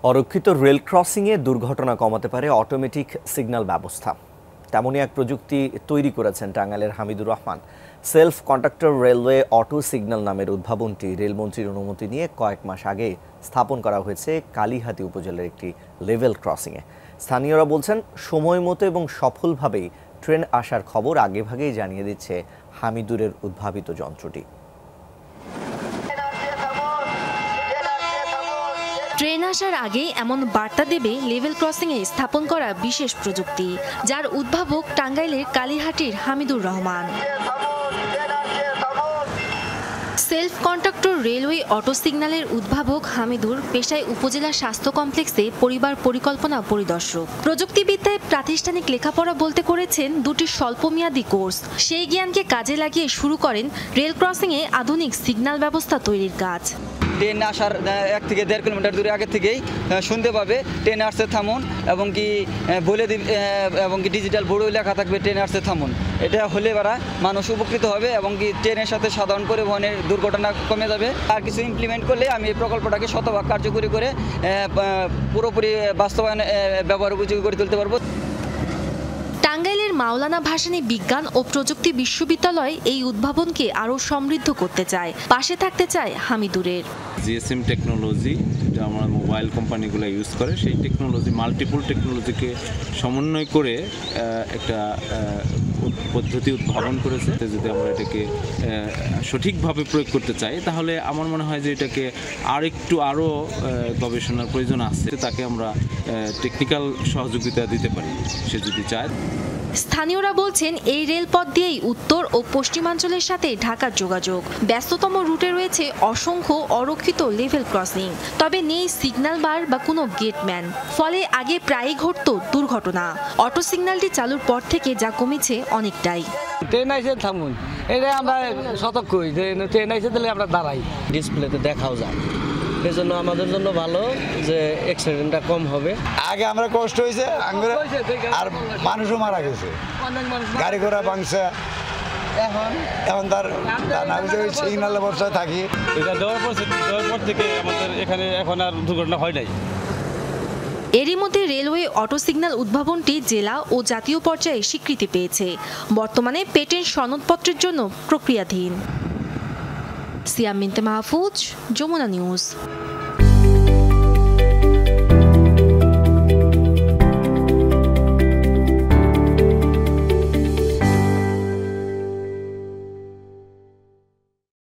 অরক্ষিত rail ক্রসিংয়ে দুর্ঘটনা কমাতে পারে অটোমেটিক সিগন্যাল ব্যবস্থা। তেমনই এক প্রযুক্তি তৈরি করেছেন টাঙ্গাইলের Hamidur Rahman. Self conductor railway auto signal নামের উদ্ভাবনটি রেলমন্ত্রীর অনুমতি নিয়ে কয়েক মাস আগে স্থাপন করা হয়েছে কালিহাতী উপজেলার একটি লেভেল ক্রসিংয়ে। স্থানীয়রা বলছেন, সময় মতো এবং সফলভাবেই ট্রেন আসার খবর আগেভাগেই জানিয়ে দিচ্ছে হামিদুরের উদ্ভাবিত যন্ত্রটি। ট্রেন আসার আগে এমন বার্তা দেবে লেভেল ক্রসিংয়ে স্থাপন করা বিশেষ প্রযুক্তি, যার উদ্ভাবক টাঙ্গাইলের কালিহাটির Hamidur Rahman. Self conductor railway auto সিগন্যালের উদ্ভাবক হামিদুর পেশায় উপজেলা স্বাস্থ্য কমপ্লেক্সে পরিবার পরিকল্পনা পরিদর্শক। প্রযুক্তিবিদ্যায় প্রাতিষ্ঠানিক লেখাপড়া বলতে করেছেন দুটি স্বল্পমেয়াদী কোর্স। সেই জ্ঞানকে কাজে লাগিয়ে শুরু করেন রেল ক্রসিংয়ে আধুনিক সিগন্যাল ব্যবস্থা তৈরির কাজ। ট্রেন আসার 1 থেকে 1.5 কিলোমিটার দূরে আগে থেকেই শুনতে পাবে ট্রেন আসছে থামুন, এবং কি বলে এবং কি ডিজিটাল বোর্ডও লেখা থাকবে ট্রেন আসছে থামুন। এটা হলে মানুষ উপকৃত হবে এবং কি ট্রেনের সাথে সাধারণ পরিবহনের দুর্ঘটনা কমে যাবে। আর কিছু ইমপ্লিমেন্ট করলে আমি এই প্রকল্পটাকে শতভাগ কার্যকরী করে পুরোপুরি বাস্তবায়ন ব্যবহার উপযোগী করে তুলতে পারবো। টাঙ্গাইলের মাওলানা ভাসানী বিজ্ঞান ও প্রযুক্তি বিশ্ববিদ্যালয় এই উদ্ভাবনকে আরও সমৃদ্ধ করতে চায়, পাশে থাকতে চায় হামিদুরের। জিএসএম টেকনোলজি, যেটা আমরা মোবাইল কোম্পানিগুলো ইউজ করে, সেই টেকনোলজি মাল্টিপল টেকনোলজিকে সমন্বয় করে একটা পদ্ধতি উদ্ভাবন করেছে। যদি আমরা এটাকে সঠিকভাবে প্রয়োগ করতে চাই, তাহলে আমার মনে হয় যে এটাকে আরও গবেষণার প্রয়োজন আছে। তাকে আমরা টেকনিক্যাল সহযোগিতা দিতে পারি, সে যদি চায়। স্থানীয়রা বলছেন, এই রেলপথ দিয়েই উত্তর ও পশ্চিমাঞ্চলের সাথে ঢাকার যোগাযোগ। ব্যস্ততম রুটে রয়েছে অসংখ্য অরক্ষিত লেভেল ক্রসিং, তবে নেই সিগন্যাল বার বা কোনো গেটম্যান। ফলে আগে প্রায়ই ঘটত দুর্ঘটনা। অটো সিগন্যালটি চালুর পর থেকে যা কমেছে অনেকটাই। ট্রেন আইসে থামুন, এটা আমরা সতর্ক হই যে ট্রেন আইসে দিলে আমরা দাঁড়াই, ডিসপ্লেতে দেখাও যায়। এই জন্য আমাদের জন্য ভালো যে অ্যাক্সিডেন্টটা কম হবে। আগে আমরা কষ্ট হয়েছে আর মানুষও মারা গেছে, গাড়ি ঘোড়া ভাঙছে। এখন তার সিগন্যাল ব্যবস্থায় থাকি। এটা দেওয়ার পর থেকে আমাদের এখানে এখন আর দুর্ঘটনা হয় নাই। এরই মধ্যে রেলওয়ে অটো সিগন্যাল উদ্ভাবনটি জেলা ও জাতীয় পর্যায়ে স্বীকৃতি পেয়েছে। বর্তমানে পেটেন্ট সনদপত্রের জন্য প্রক্রিয়াধীন। সিয়াম মিন্তে মাহফুজ, যমুনা নিউজ।